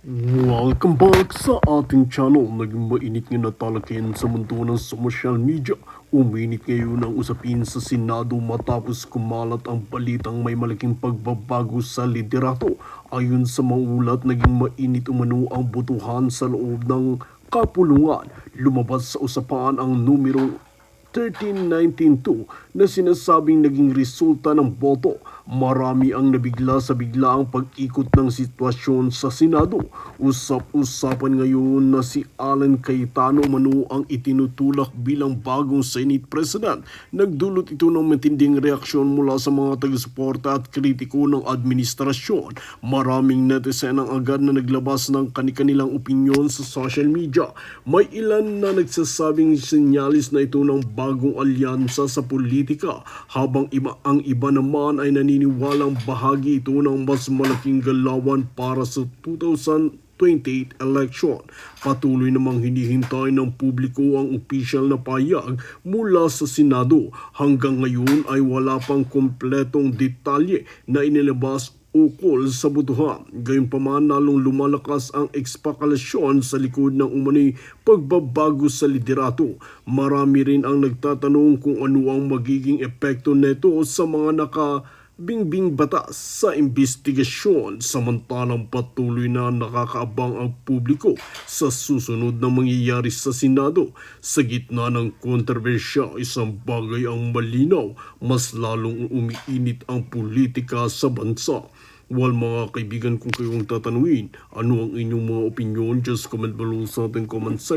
Welcome back sa ating channel. Naging mainit nga na talakayan sa mundo ng social media. Uminit ngayon ang usapin sa Senado matapos kumalat ang balitang may malaking pagbabago sa liderato. Ayon sa mga ulat, naging mainit umano ang botohan sa loob ng kapulungan. Lumabas sa usapan ang numero 13992 na sinasabing naging resulta ng boto. Marami ang nabigla sa biglaang pag-ikot ng sitwasyon sa Senado. Usap-usapan ngayon na si Alan Cayetano umano ang itinutulak bilang bagong Senate President. Nagdulot ito ng matinding reaksyon mula sa mga taga-suporta at kritiko ng administrasyon. Maraming netizen ang agad na naglabas ng kanilang opinyon sa social media. May ilan na nagsasabing sinyalis na ito ng bagong alyansa sa politika, habang ang iba naman ay naniniwalang bahagi ito ng mas malaking galawan para sa 2028 election. Patuloy namang hinihintay ng publiko ang opisyal na pahayag mula sa Senado. Hanggang ngayon ay wala pang kompletong detalye na inilabas ukol sa botohan. Gayunpaman, lalong lumalakas ang ekspekulasyon sa likod ng umano'y pagbabago sa liderato. Marami rin ang nagtatanong kung ano ang magiging epekto nito sa mga nakabingbing batas sa investigasyon, samantalang patuloy na nakakaabang ang publiko sa susunod na mangyayari sa Senado. Sa gitna ng kontrobersya, isang bagay ang malinaw, mas lalong umiinit ang politika sa bansa. Well, mga kaibigan, kung kayong tatanungin, ano ang inyong mga opinion, just comment below sa ating comment section.